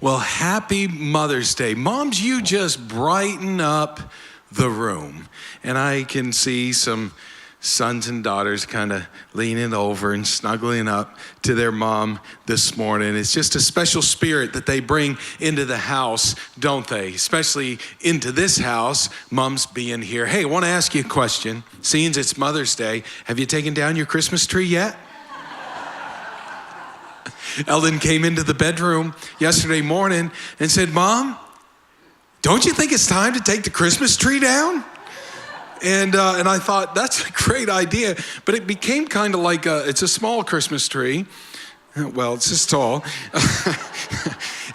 Well, happy Mother's Day. Moms, you just brighten up the room. And I can see some sons and daughters kind of leaning over and snuggling up to their mom this morning. It's just a special spirit that they bring into the house, don't they? Especially into this house, moms being here. Hey, I want to ask you a question. Seeing it's Mother's Day, have you taken down your Christmas tree yet? Eldon came into the bedroom yesterday morning and said, Mom, don't you think it's time to take the Christmas tree down? And I thought, that's a great idea. But it became kind of like it's a small Christmas tree. Well, it's this tall.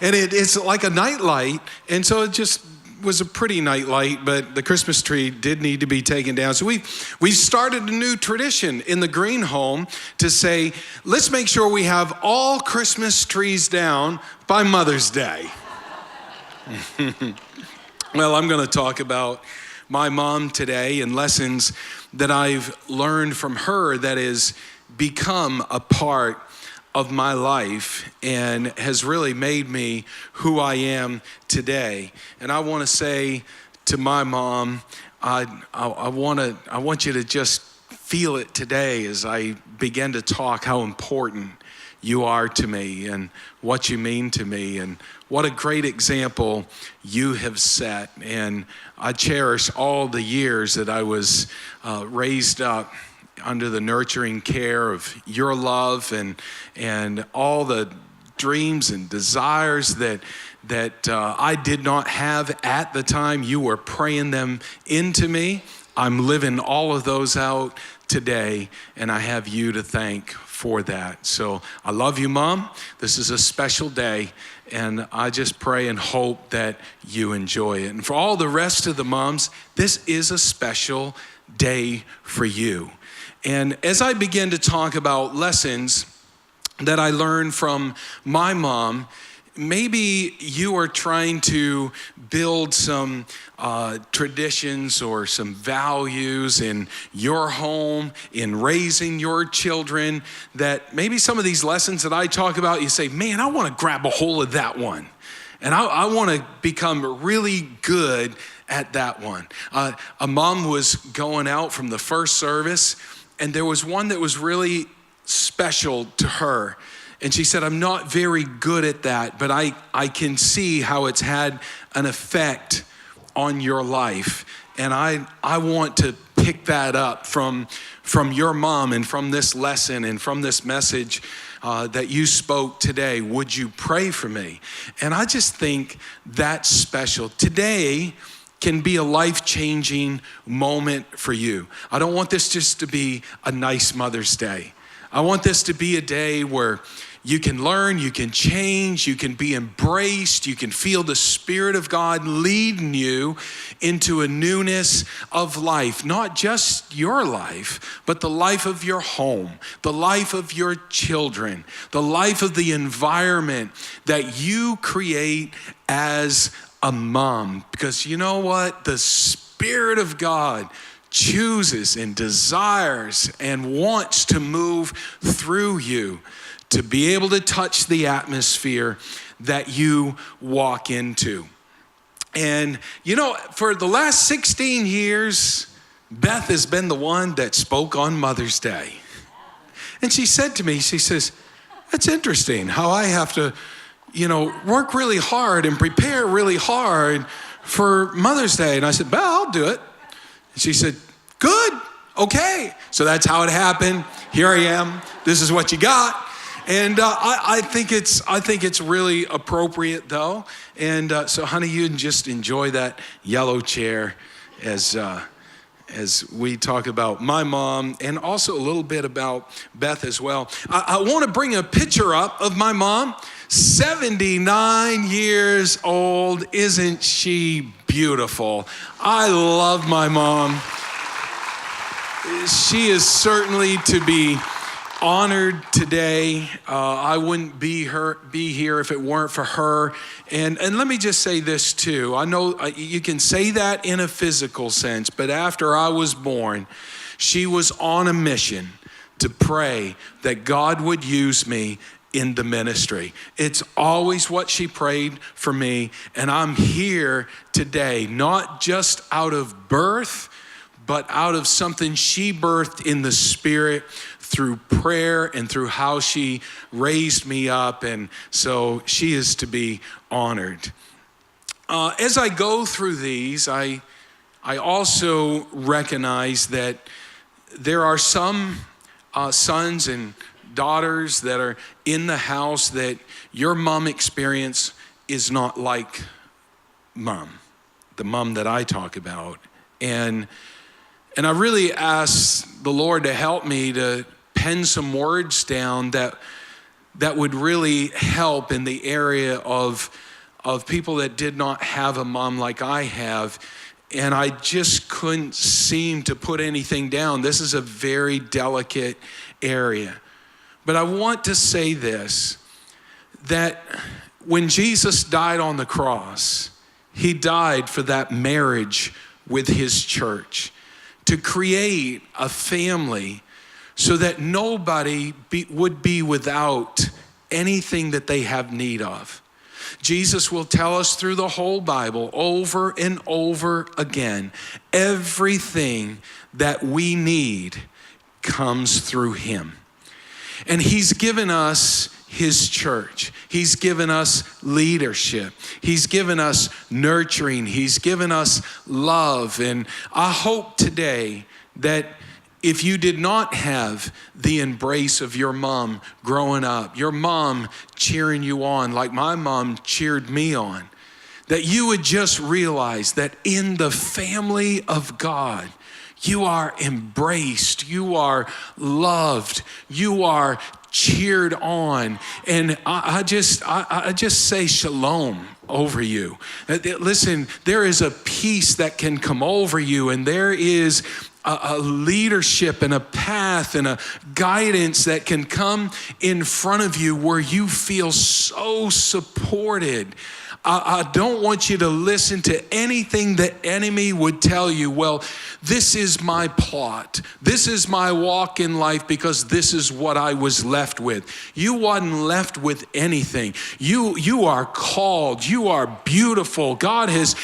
And it's like a nightlight. And so it just was a pretty nightlight, but the Christmas tree did need to be taken down. So we've started a new tradition in the Green Home to say, let's make sure we have all Christmas trees down by Mother's Day. Well, I'm going to talk about my mom today and lessons that I've learned from her that has become a part of my life and has really made me who I am today. And I want to say to my mom, I want you to just feel it today as I begin to talk how important you are to me and what you mean to me and what a great example you have set. And I cherish all the years that I was raised up under the nurturing care of your love and all the dreams and desires that I did not have at the time. You were praying them into me. I'm living all of those out today, and I have you to thank for that. So I love you, Mom. This is a special day, and I just pray and hope that you enjoy it. And for all the rest of the moms, this is a special day for you. And as I begin to talk about lessons that I learned from my mom, maybe you are trying to build some traditions or some values in your home, in raising your children, that maybe some of these lessons that I talk about, you say, man, I want to grab a hold of that one. And I want to become really good at that one. A mom was going out from the first service, and there was one that was really special to her. And she said, I'm not very good at that, but I can see how it's had an effect on your life. And I want to pick that up from your mom and from this lesson and from this message that you spoke today. Would you pray for me? And I just think that's special. Today can be a life-changing moment for you. I don't want this just to be a nice Mother's Day. I want this to be a day where you can learn, you can change, you can be embraced, you can feel the Spirit of God leading you into a newness of life. Not just your life, but the life of your home, the life of your children, the life of the environment that you create as a mom. Because you know what? The Spirit of God chooses and desires and wants to move through you to be able to touch the atmosphere that you walk into. And you know, for the last 16 years, Beth has been the one that spoke on Mother's Day. And she said to me, she says, that's interesting how I have to, work really hard and prepare really hard for Mother's Day. And I said, well, I'll do it. And she said, good, okay. So that's how it happened. Here I am. This is what you got. And I think it's really appropriate though. And so honey, you can just enjoy that yellow chair as we talk about my mom and also a little bit about Beth as well. I want to bring a picture up of my mom, 79 years old. Isn't she beautiful? I love my mom. She is certainly to be honored today. I wouldn't be here if it weren't for her. And let me just say this too. I know you can say that in a physical sense, but after I was born, she was on a mission to pray that God would use me in the ministry. It's always what she prayed for me. And I'm here today, not just out of birth, but out of something she birthed in the Spirit through prayer and through how she raised me up. And so she is to be honored. As I go through these, I also recognize that there are some sons and daughters that are in the house that your mom experience is not like mom, the mom that I talk about. And I really ask the Lord to help me to pen some words down that would really help in the area of people that did not have a mom like I have. And I just couldn't seem to put anything down. This is a very delicate area. But I want to say this, that when Jesus died on the cross, he died for that marriage with his church, to create a family so that nobody would be without anything that they have need of. Jesus will tell us through the whole Bible over and over again, everything that we need comes through him. And he's given us his church. He's given us leadership. He's given us nurturing. He's given us love. And I hope today that if you did not have the embrace of your mom growing up, your mom cheering you on like my mom cheered me on, that you would just realize that in the family of God, you are embraced, you are loved, you are cheered on. And I just say shalom over you. Listen, there is a peace that can come over you, and there is a leadership and a path and a guidance that can come in front of you where you feel so supported. I don't want you to listen to anything the enemy would tell you. Well, this is my plot. This is my walk in life because this is what I was left with. You wasn't left with anything. You are called. You are beautiful. God has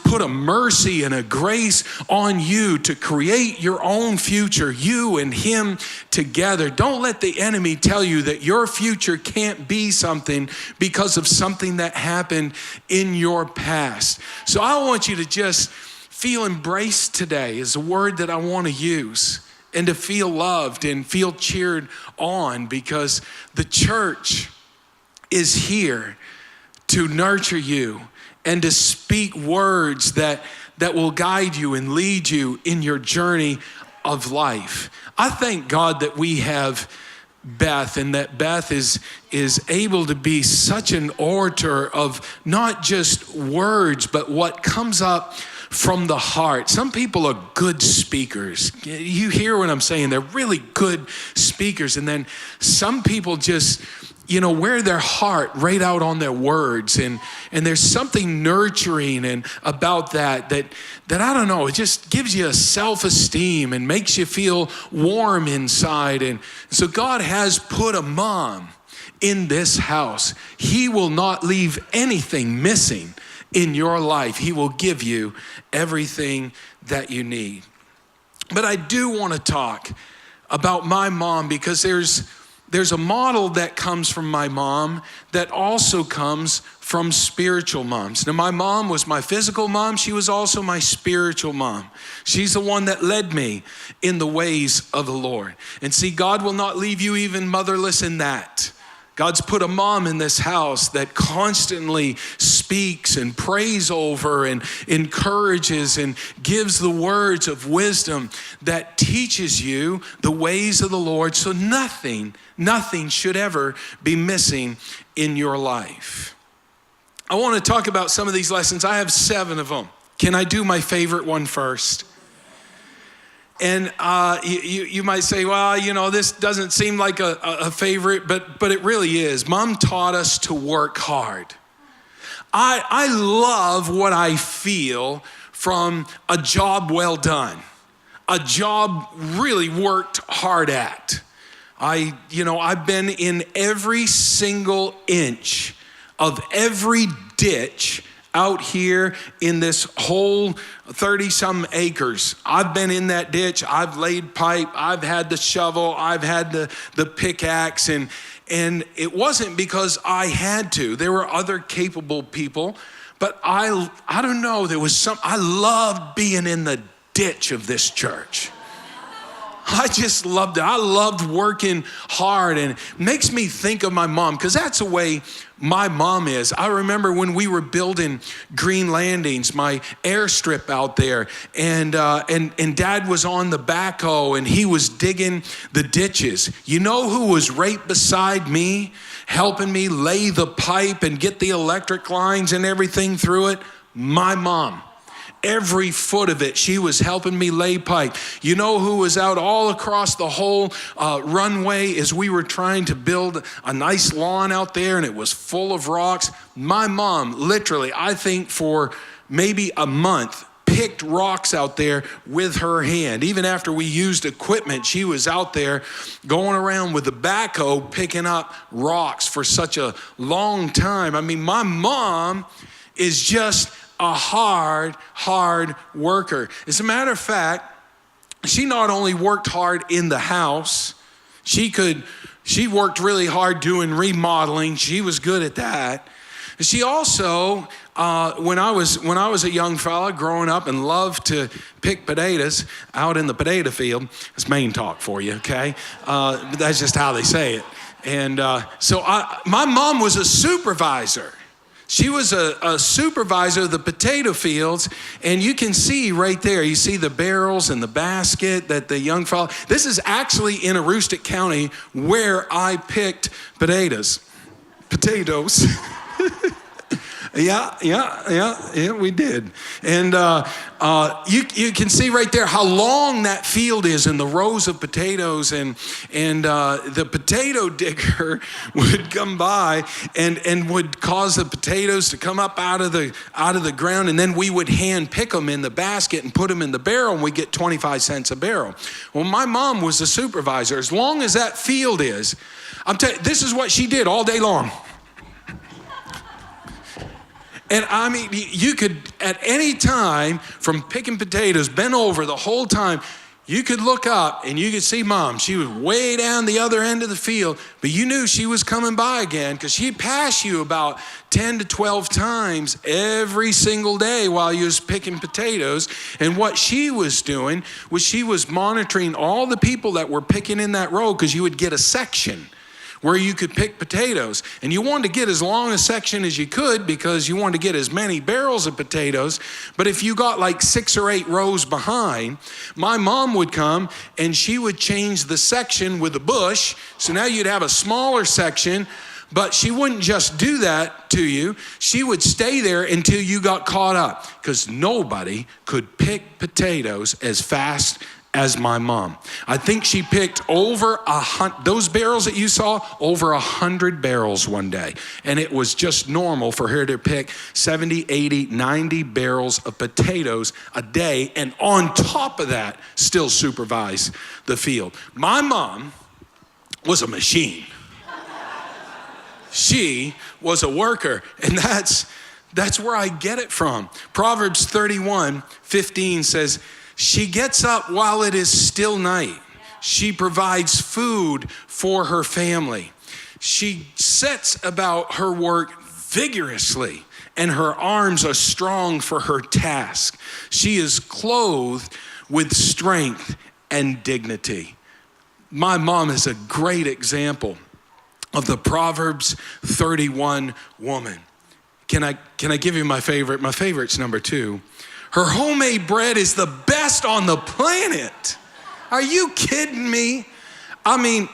put a mercy and a grace on you to create your own future, you and him together. Don't let the enemy tell you that your future can't be something because of something that happened in your past. So I want you to just feel embraced today is a word that I want to use, and to feel loved and feel cheered on, because the church is here to nurture you and to speak words that will guide you and lead you in your journey of life. I thank God that we have Beth, and that Beth is able to be such an orator of not just words, but what comes up from the heart. Some people are good speakers. You hear what I'm saying? They're really good speakers. And then some people just, wear their heart right out on their words. And there's something nurturing and about that I don't know, it just gives you a self-esteem and makes you feel warm inside. And so God has put a mom in this house. He will not leave anything missing in your life. He will give you everything that you need. But I do want to talk about my mom, because there's a model that comes from my mom that also comes from spiritual moms. Now, my mom was my physical mom. She was also my spiritual mom. She's the one that led me in the ways of the Lord. And see, God will not leave you even motherless in that. God's put a mom in this house that constantly speaks and prays over and encourages and gives the words of wisdom that teaches you the ways of the Lord, so nothing should ever be missing in your life. I want to talk about some of these lessons. I have 7 of them. Can I do my favorite one first? And you might say, well, this doesn't seem like a favorite, but it really is. Mom taught us to work hard. I love what I feel from a job well done, a job really worked hard at. I've been in every single inch of every ditch out here in this whole 30-some acres. I've been in that ditch. I've laid pipe. I've had the shovel. I've had the pickaxe. And it wasn't because I had to. There were other capable people. But I don't know, I loved being in the ditch of this church. I just loved it. I loved working hard, and it makes me think of my mom, because that's the way my mom is. I remember when we were building Green Landings, my airstrip out there, and Dad was on the backhoe and he was digging the ditches. You know who was right beside me, helping me lay the pipe and get the electric lines and everything through it? My mom. Every foot of it, she was helping me lay pipe. You know who was out all across the whole runway as we were trying to build a nice lawn out there and it was full of rocks? My mom, literally, I think for maybe a month, picked rocks out there with her hand. Even after we used equipment, she was out there going around with the backhoe picking up rocks for such a long time. I mean, my mom is just a hard worker. As a matter of fact, she not only worked hard in the house, she worked really hard doing remodeling. She was good at that. She also, when I was a young fella growing up and loved to pick potatoes out in the potato field, it's Maine talk for you, okay? But that's just how they say it. And so my mom was a supervisor. She was a supervisor of the potato fields, and you can see right there, you see the barrels and the basket that the young fella, this is actually in Aroostook County where I picked potatoes. Yeah, we did. And you can see right there how long that field is and the rows of potatoes, and the potato digger would come by and would cause the potatoes to come up out of the ground, and then we would hand pick them in the basket and put them in the barrel, and we get 25 cents a barrel. Well, my mom was the supervisor. As long as that field is, I'm telling you, this is what she did all day long. And I mean, you could, at any time, from picking potatoes, bent over the whole time, you could look up and you could see Mom. She was way down the other end of the field, but you knew she was coming by again because she'd pass you about 10 to 12 times every single day while you was picking potatoes. And what she was doing was she was monitoring all the people that were picking in that row, because you would get a section where you could pick potatoes. And you wanted to get as long a section as you could because you wanted to get as many barrels of potatoes. But if you got like 6 or 8 rows behind, my mom would come and she would change the section with a bush. So now you'd have a smaller section, but she wouldn't just do that to you. She would stay there until you got caught up, because nobody could pick potatoes as fast as my mom. I think she picked over those barrels that you saw, over 100 barrels one day. And it was just normal for her to pick 70, 80, 90 barrels of potatoes a day. And on top of that, still supervise the field. My mom was a machine. She was a worker. And that's where I get it from. Proverbs 31:15 says, she gets up while it is still night. She provides food for her family. She sets about her work vigorously, and her arms are strong for her task. She is clothed with strength and dignity. My mom is a great example of the Proverbs 31 woman. Can I give you my favorite? My favorite's number 2. Her homemade bread is the best on the planet. Are you kidding me? I mean,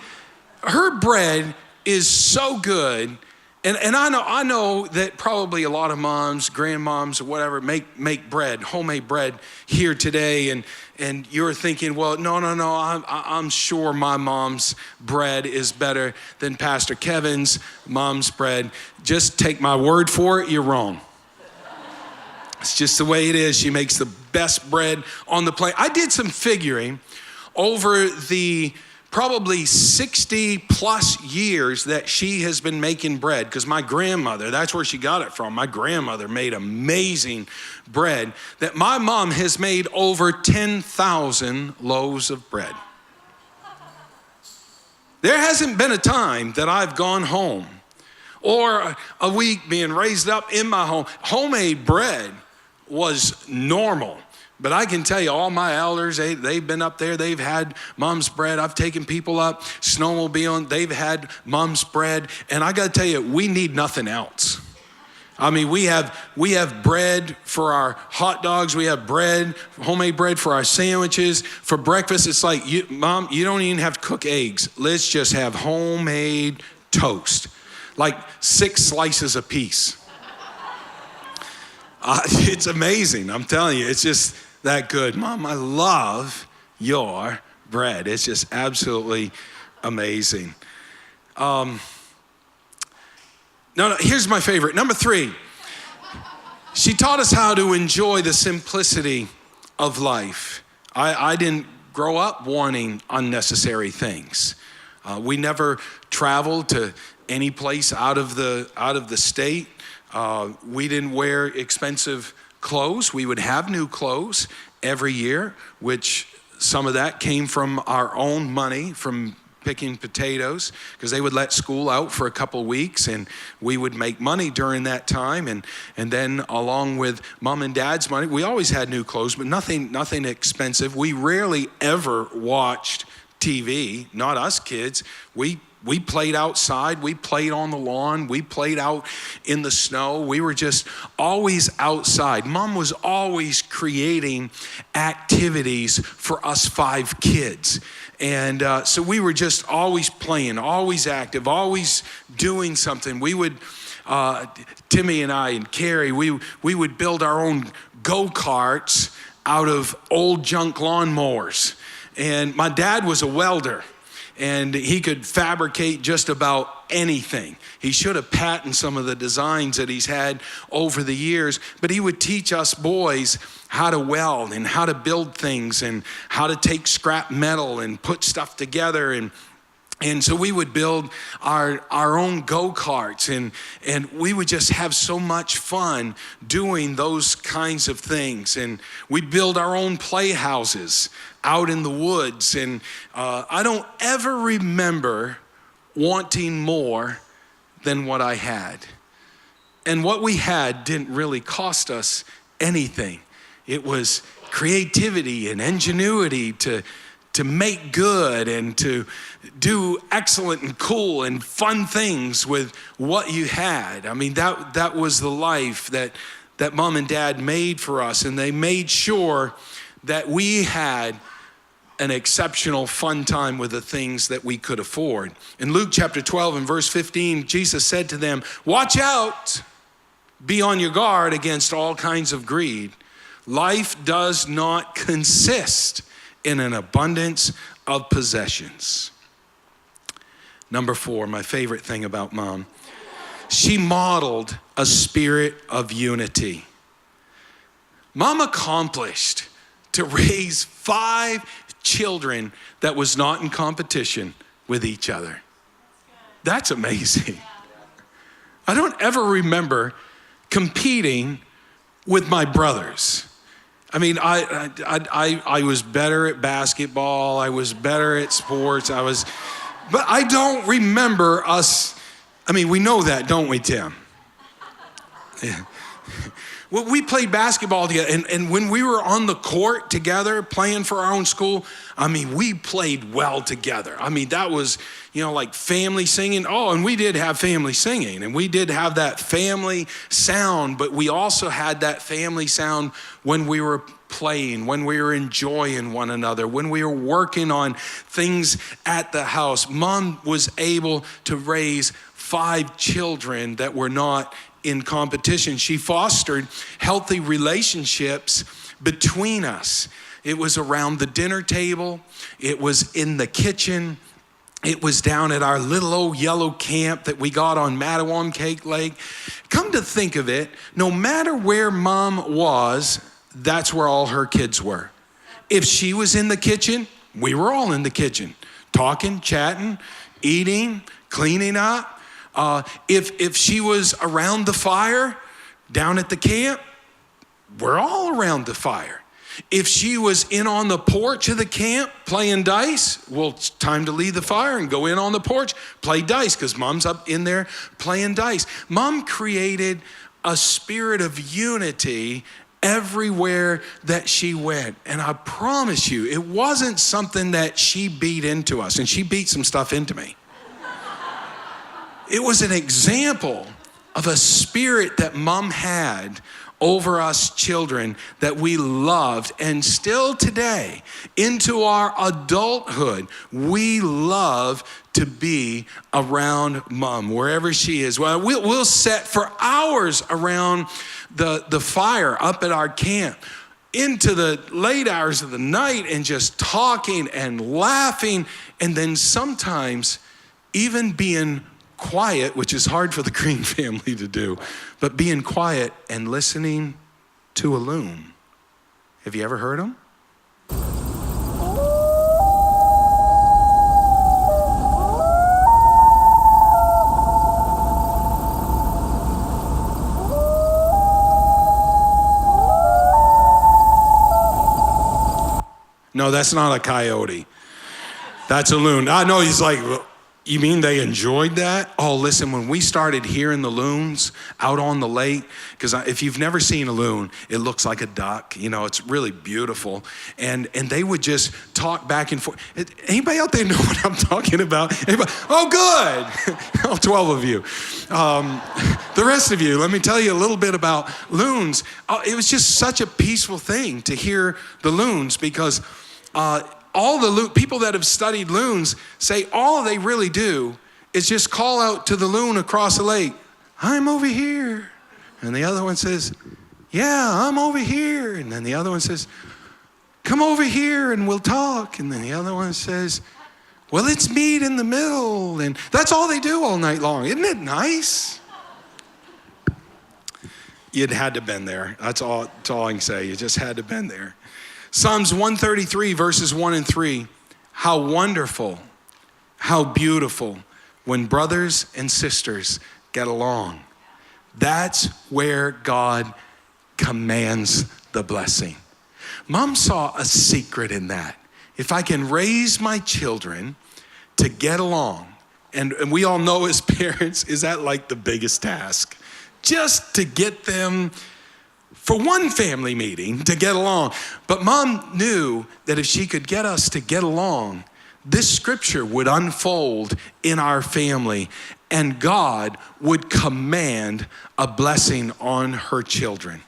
her bread is so good. And I know that probably a lot of moms, grandmoms, or whatever, make bread, homemade bread here today. And you're thinking, well, no, I'm sure my mom's bread is better than Pastor Kevin's mom's bread. Just take my word for it, you're wrong. It's just the way it is. She makes the best bread on the planet. I did some figuring over the probably 60 plus years that she has been making bread, because my grandmother, that's where she got it from. My grandmother made amazing bread, that my mom has made over 10,000 loaves of bread. There hasn't been a time that I've gone home or a week being raised up in my home. Homemade bread was normal. But I can tell you, all my elders, they've been up there. They've had mom's bread. I've taken people up snowmobiling. They've had mom's bread. And I got to tell you, we need nothing else. I mean, we have bread for our hot dogs. We have bread, homemade bread for our sandwiches. For breakfast, it's like, Mom, you don't even have to cook eggs. Let's just have homemade toast, like 6 slices a piece. It's amazing. I'm telling you, it's just that good. Mom, I love your bread. It's just absolutely amazing. No, here's my favorite. Number 3, she taught us how to enjoy the simplicity of life. I didn't grow up wanting unnecessary things. We never traveled to any place out of the state. We didn't wear expensive clothes. We would have new clothes every year, which some of that came from our own money, from picking potatoes, because they would let school out for a couple weeks and we would make money during that time. And then along with mom and dad's money, we always had new clothes, but nothing expensive. We rarely ever watched TV, not us kids. We played outside, we played on the lawn, we played out in the snow. We were just always outside. Mom was always creating activities for us 5 kids. And so we were just always playing, always active, always doing something. We would, Timmy and I and Carrie, we would build our own go-karts out of old junk lawnmowers. And my dad was a welder, and he could fabricate just about anything. He should have patented some of the designs that he's had over the years, but he would teach us boys how to weld and how to build things and how to take scrap metal and put stuff together. And so we would build our own go-karts, and we would just have so much fun doing those kinds of things. And we'd build our own playhouses out in the woods. And I don't ever remember wanting more than what I had. And what we had didn't really cost us anything. It was creativity and ingenuity to make good and to do excellent and cool and fun things with what you had. I mean, that was the life that mom and dad made for us, and they made sure that we had an exceptional fun time with the things that we could afford. In Luke chapter 12 and verse 15, Jesus said to them, "Watch out, be on your guard against all kinds of greed. Life does not consist in an abundance of possessions." Number 4, my favorite thing about mom, she modeled a spirit of unity. Mom accomplished to raise 5 children that was not in competition with each other. That's amazing. I don't ever remember competing with my brothers. I mean, I was better at basketball. I was better at sports. But I don't remember us. I mean, we know that, don't we, Tim? Yeah. Well, we played basketball together, and when we were on the court together playing for our own school, I mean, we played well together. I mean, that was, like family singing. Oh, and we did have family singing, and we did have that family sound, but we also had that family sound when we were playing, when we were enjoying one another, when we were working on things at the house. Mom was able to raise 5 children that were not in competition. She fostered healthy relationships between us. It was around the dinner table. It was in the kitchen. It was down at our little old yellow camp that we got on Mattawam Cake Lake. Come to think of it, no matter where mom was, that's where all her kids were. If she was in the kitchen, we were all in the kitchen. talking, chatting, eating, cleaning up. If she was around the fire down at the camp, we're all around the fire. If she was in on the porch of the camp playing dice, well, it's time to leave the fire and go in on the porch, play dice, because mom's up in there playing dice. Mom created a spirit of unity everywhere that she went. And I promise you, it wasn't something that she beat into us, and she beat some stuff into me. It was an example of a spirit that mom had over us children that we loved. And still today, into our adulthood, we love to be around mom, wherever she is. Well, we'll sit for hours around the fire up at our camp into the late hours of the night and just talking and laughing, and then sometimes even being quiet, which is hard for the Green family to do, but being quiet and listening to a loon. Have you ever heard them? No, that's not a coyote. That's a loon. I know he's like, you mean they enjoyed that? Oh, listen, when we started hearing the loons out on the lake, because if you've never seen a loon, it looks like a duck. You know, it's really beautiful. And they would just talk back and forth. Anybody out there know what I'm talking about? Anybody? Oh, good. All 12 of you. The rest of you, let me tell you a little bit about loons. It was just such a peaceful thing to hear the loons, because all the people that have studied loons say all they really do is just call out to the loon across the lake, I'm over here. And the other one says, yeah, I'm over here. And then the other one says, come over here and we'll talk. And then the other one says, well, let's meet in the middle. And that's all they do all night long. Isn't it nice? You'd had to been there. That's all I can say. You just had to been there. Psalms 133, verses 1 and 3. How wonderful, how beautiful when brothers and sisters get along. That's where God commands the blessing. Mom saw a secret in that. If I can raise my children to get along, and we all know as parents, is that like the biggest task? Just to get them for one family meeting to get along. But mom knew that if she could get us to get along, this scripture would unfold in our family and God would command a blessing on her children.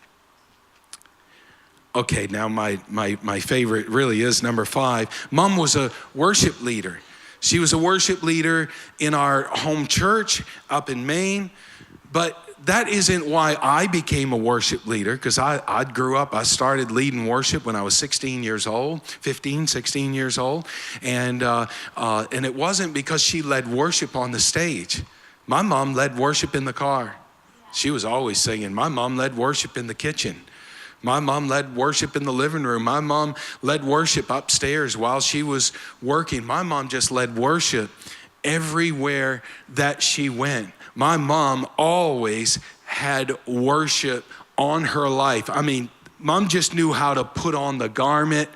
Okay, now my favorite really is number 5. Mom was a worship leader. She was a worship leader in our home church up in Maine, but that isn't why I became a worship leader, because I grew up, I started leading worship when I was 16 years old, 15, 16 years old. And it wasn't because she led worship on the stage. My mom led worship in the car. She was always singing. My mom led worship in the kitchen. My mom led worship in the living room. My mom led worship upstairs while she was working. My mom just led worship everywhere that she went. My mom always had worship on her life. I mean, mom just knew how to put on the garment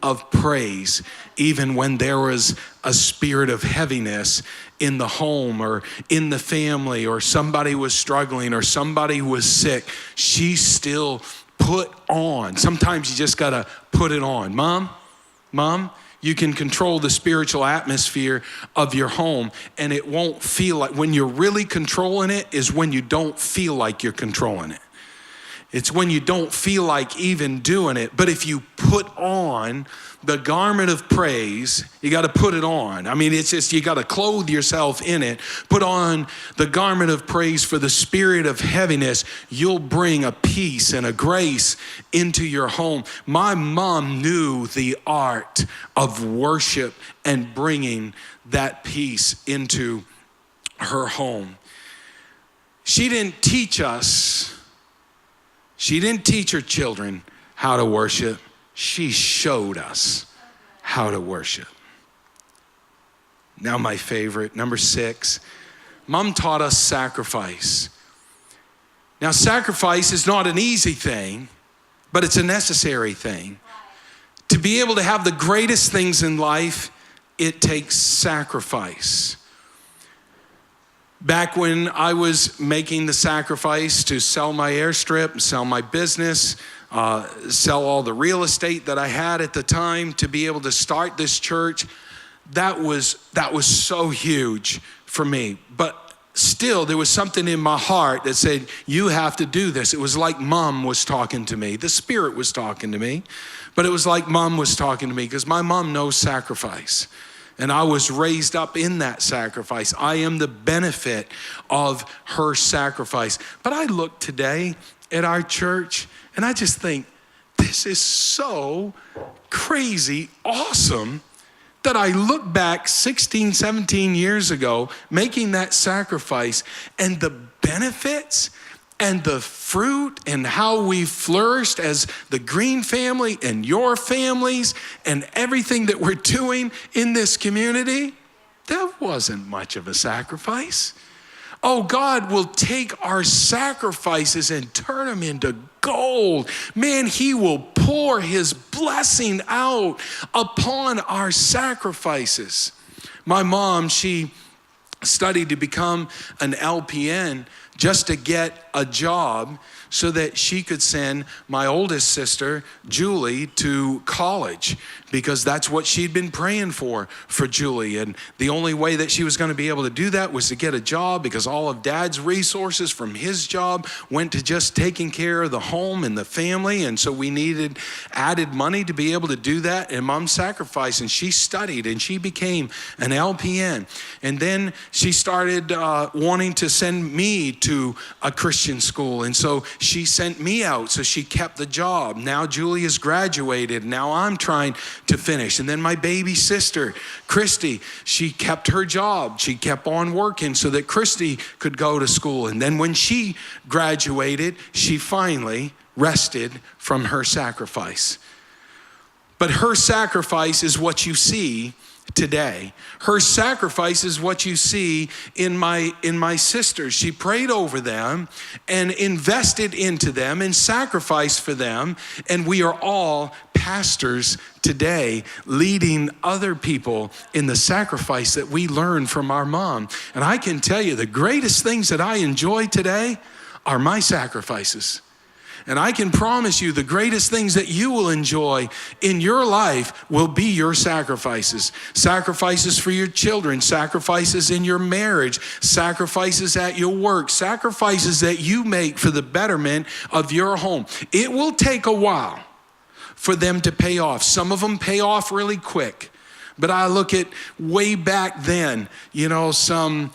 of praise, even when there was a spirit of heaviness in the home or in the family, or somebody was struggling or somebody was sick. She still put on. Sometimes you just gotta put it on. Mom, you can control the spiritual atmosphere of your home, and it won't feel like, when you're really controlling it is when you don't feel like you're controlling it. It's when you don't feel like even doing it. But if you put on the garment of praise, you got to put it on. I mean, it's just, you got to clothe yourself in it. Put on the garment of praise for the spirit of heaviness. You'll bring a peace and a grace into your home. My mom knew the art of worship and bringing that peace into her home. She didn't teach her children how to worship. She showed us how to worship. Now my favorite, number 6, Mom taught us sacrifice. Now sacrifice is not an easy thing, but it's a necessary thing. To be able to have the greatest things in life, it takes sacrifice. Back when I was making the sacrifice to sell my airstrip, sell my business, sell all the real estate that I had at the time to be able to start this church, that was so huge for me. But still, there was something in my heart that said, you have to do this. It was like Mom was talking to me. The Spirit was talking to me. But it was like Mom was talking to me because my mom knows sacrifice. And I was raised up in that sacrifice. I am the benefit of her sacrifice. But I look today at our church and I just think, this is so crazy awesome that I look back 16, 17 years ago, making that sacrifice, and the benefits and the fruit and how we flourished as the Green family and your families and everything that we're doing in this community, that wasn't much of a sacrifice. Oh, God will take our sacrifices and turn them into gold. Man, He will pour His blessing out upon our sacrifices. My mom, she studied to become an LPN just to get a job so that she could send my oldest sister, Julie, to college, because that's what she'd been praying for Julie. And the only way that she was going to be able to do that was to get a job, because all of Dad's resources from his job went to just taking care of the home and the family. And so we needed added money to be able to do that. And Mom sacrificed, and she studied, and she became an LPN. And then she started wanting to send me to a Christian school. And so she sent me out, so she kept the job. Now Julie has graduated. Now I'm trying to finish. And then my baby sister, Christy, she kept her job. She kept on working so that Christy could go to school. And then when she graduated, she finally rested from her sacrifice. But her sacrifice is what you see today. Her sacrifice is what you see in my sisters. She prayed over them and invested into them and sacrificed for them. And we are all pastors today, leading other people in the sacrifice that we learned from our mom. And I can tell you, the greatest things that I enjoy today are my sacrifices. And I can promise you the greatest things that you will enjoy in your life will be your sacrifices. Sacrifices for your children, sacrifices in your marriage, sacrifices at your work, sacrifices that you make for the betterment of your home. It will take a while for them to pay off. Some of them pay off really quick. But I look at way back then, some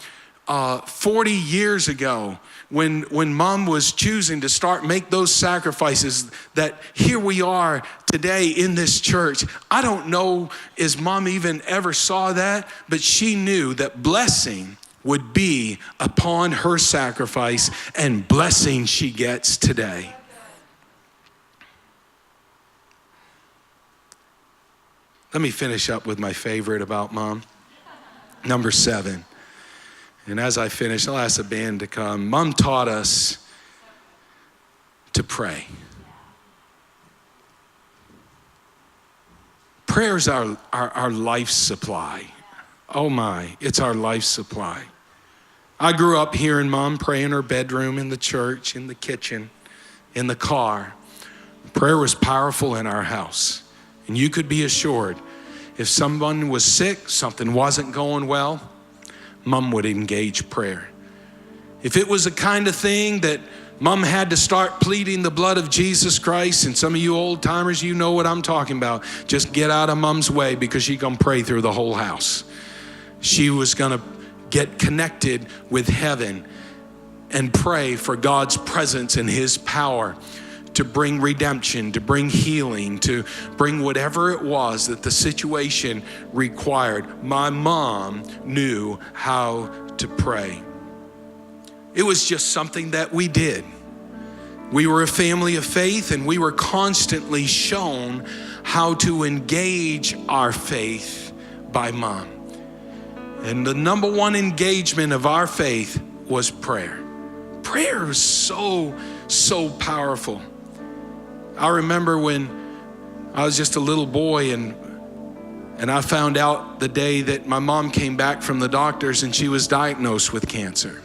40 years ago, when Mom was choosing to make those sacrifices, that here we are today in this church. I don't know if Mom even ever saw that, but she knew that blessing would be upon her sacrifice, and blessing she gets today. Let me finish up with my favorite about Mom. Number 7. And as I finish, I'll ask the band to come. Mom taught us to pray. Prayer is our life supply. Oh my, it's our life supply. I grew up hearing Mom pray in her bedroom, in the church, in the kitchen, in the car. Prayer was powerful in our house. And you could be assured, if someone was sick, something wasn't going well, Mom would engage prayer. If it was the kind of thing that Mom had to start pleading the blood of Jesus Christ, and some of you old timers, you know what I'm talking about. Just get out of Mom's way, because she's gonna pray through the whole house. She was gonna get connected with heaven and pray for God's presence and His power to bring redemption, to bring healing, to bring whatever it was that the situation required. My mom knew how to pray. It was just something that we did. We were a family of faith, and we were constantly shown how to engage our faith by Mom. And the number one engagement of our faith was prayer. Prayer is so powerful. I remember when I was just a little boy and I found out the day that my mom came back from the doctors and she was diagnosed with cancer.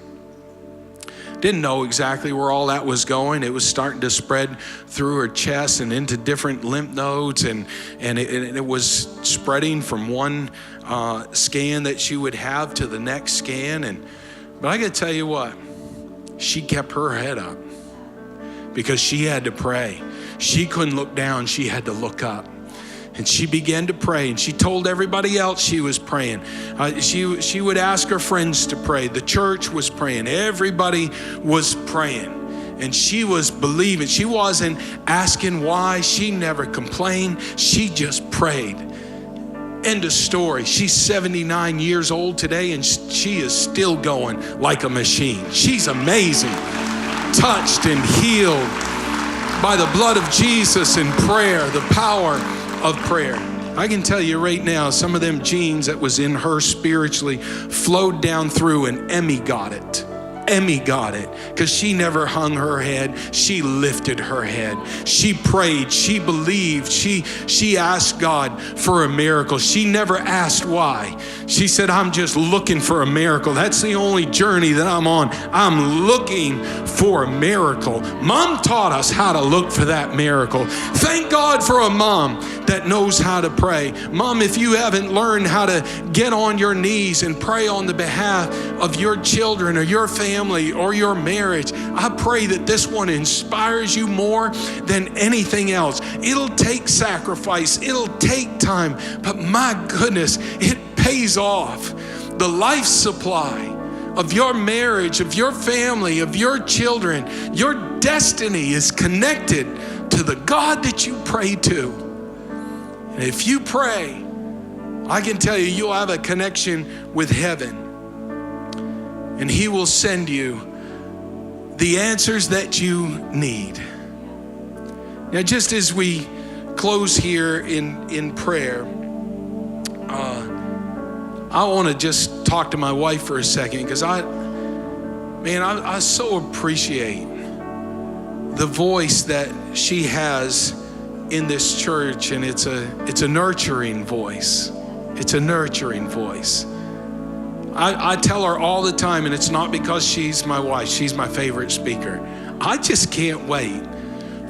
Didn't know exactly where all that was going. It was starting to spread through her chest and into different lymph nodes, and it was spreading from one scan that she would have to the next scan. But I got to tell you what, she kept her head up because she had to pray. She couldn't look down, she had to look up. And she began to pray, and she told everybody else she was praying. She would ask her friends to pray. The church was praying. Everybody was praying. And she was believing. She wasn't asking why. She never complained. She just prayed. End of story. She's 79 years old today, and she is still going like a machine. She's amazing. Touched and healed by the blood of Jesus and prayer, the power of prayer. I can tell you right now, some of them genes that was in her spiritually flowed down through, and Emmy got it. Emmy got it because she never hung her head. She lifted her head. She prayed. She believed. She asked God for a miracle. She never asked why. She said, I'm just looking for a miracle. That's the only journey that I'm on. I'm looking for a miracle. Mom taught us how to look for that miracle. Thank God for a mom that knows how to pray. Mom, if you haven't learned how to get on your knees and pray on the behalf of your children or your family or your marriage, I pray that this one inspires you more than anything else. It'll take sacrifice, it'll take time, but my goodness, it pays off. The life supply of your marriage, of your family, of your children, your destiny is connected to the God that you pray to. And if you pray, I can tell you, you'll have a connection with heaven. And He will send you the answers that you need. Now, just as we close here in prayer, I want to just talk to my wife for a second, because I so appreciate the voice that she has in this church, and it's a nurturing voice. It's a nurturing voice. I tell her all the time, and it's not because she's my wife, she's my favorite speaker. I just can't wait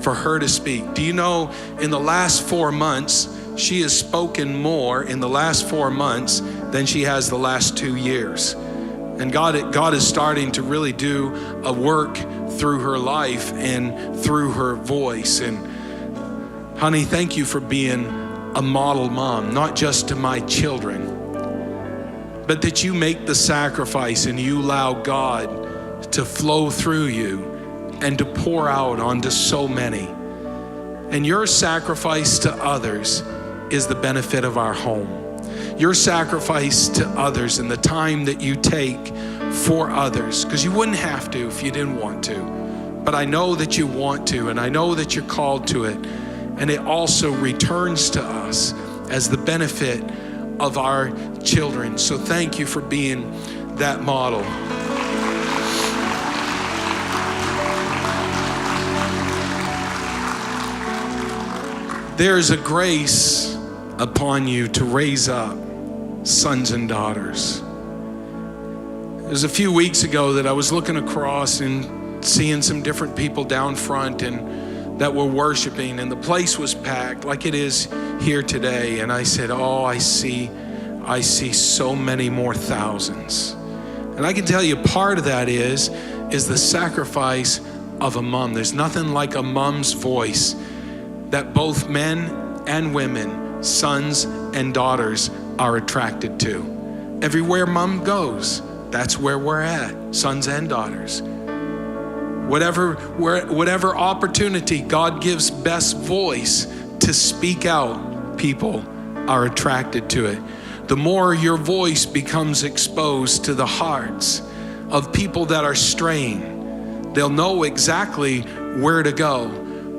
for her to speak. Do you know, in the last 4 months, she has spoken more in the last 4 months than she has the last 2 years. And God is starting to really do a work through her life and through her voice. And honey, thank you for being a model mom, not just to my children, but that you make the sacrifice and you allow God to flow through you and to pour out onto so many. And your sacrifice to others is the benefit of our home. Your sacrifice to others and the time that you take for others, because you wouldn't have to if you didn't want to. But I know that you want to, and I know that you're called to it. And it also returns to us as the benefit of our children. So thank you for being that model. There's a grace upon you to raise up sons and daughters. It was a few weeks ago that I was looking across and seeing some different people down front and that were worshiping, and the place was packed like it is here today. And I said, oh, I see so many more thousands. And I can tell you part of that is the sacrifice of a mom. There's nothing like a mom's voice that both men and women, sons and daughters are attracted to. Everywhere mom goes, that's where we're at, sons and daughters. Whatever opportunity God gives best voice to speak out, people are attracted to it. The more your voice becomes exposed to the hearts of people that are straying, they'll know exactly where to go.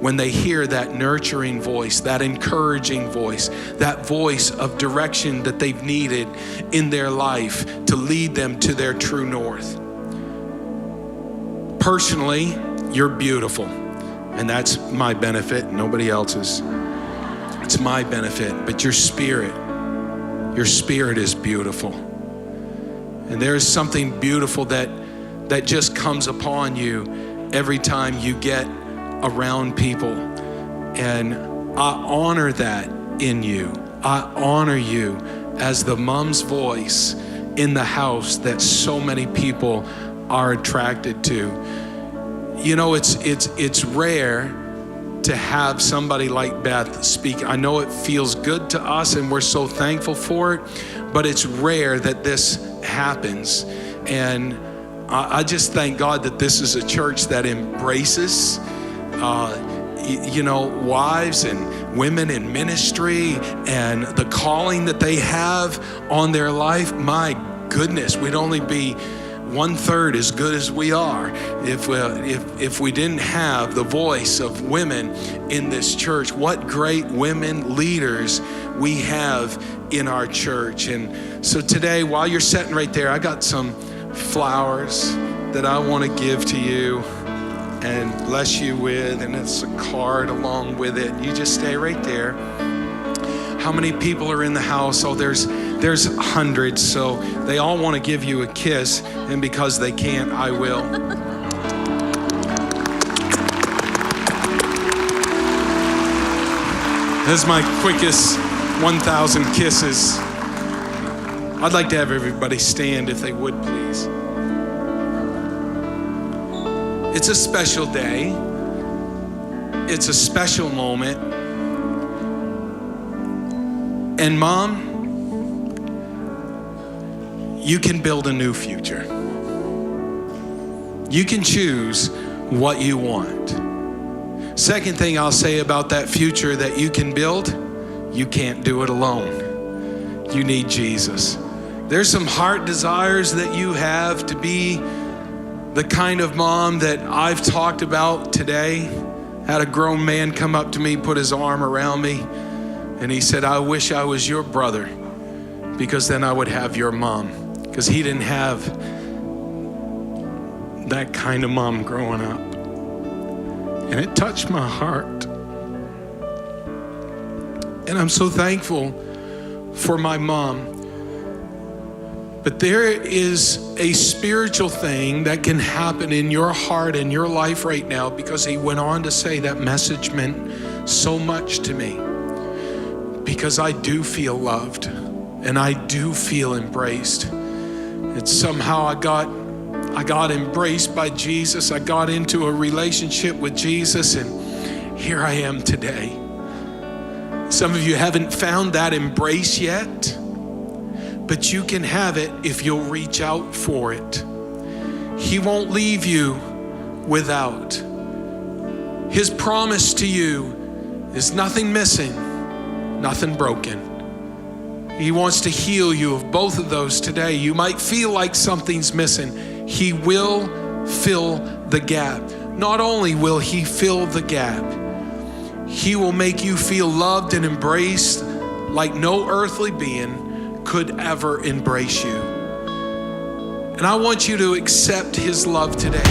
when they hear that nurturing voice, that encouraging voice, that voice of direction that they've needed in their life to lead them to their true north. Personally, you're beautiful, and that's my benefit, nobody else's. It's my benefit, but your spirit is beautiful. And there is something beautiful that just comes upon you every time you get around people. And I honor that in you. I honor you as the mom's voice in the house that so many people are attracted to. You know, it's rare to have somebody like Beth speak. I know it feels good to us and we're so thankful for it, but it's rare that this happens. And I just thank God that this is a church that embraces wives and women in ministry and the calling that they have on their life. My goodness, we'd only be 1/3 as good as we are if we didn't have the voice of women in this church. What great women leaders we have in our church. And so today, while you're sitting right there, I got some flowers that I want to give to you and bless you with, and it's a card along with it. You just stay right there. How many people are in the house? Oh, there's hundreds, so they all want to give you a kiss, and because they can't, I will. This is my quickest 1,000 kisses. I'd like to have everybody stand if they would, please. It's a special day. It's a special moment. And Mom, you can build a new future. You can choose what you want. Second thing I'll say about that future that you can build, you can't do it alone. You need Jesus. There's some heart desires that you have to be the kind of mom that I've talked about today. Had a grown man come up to me, put his arm around me, and he said, I wish I was your brother, because then I would have your mom. Because he didn't have that kind of mom growing up. And it touched my heart. And I'm so thankful for my mom. But there is a spiritual thing that can happen in your heart and your life right now, because he went on to say that message meant so much to me. Because I do feel loved and I do feel embraced. And somehow I got embraced by Jesus. I got into a relationship with Jesus, and here I am today. Some of you haven't found that embrace yet, but you can have it if you'll reach out for it. He won't leave you without. His promise to you is nothing missing, nothing broken. He wants to heal you of both of those today. You might feel like something's missing. He will fill the gap. Not only will he fill the gap, he will make you feel loved and embraced like no earthly being could ever embrace you. And I want you to accept his love today.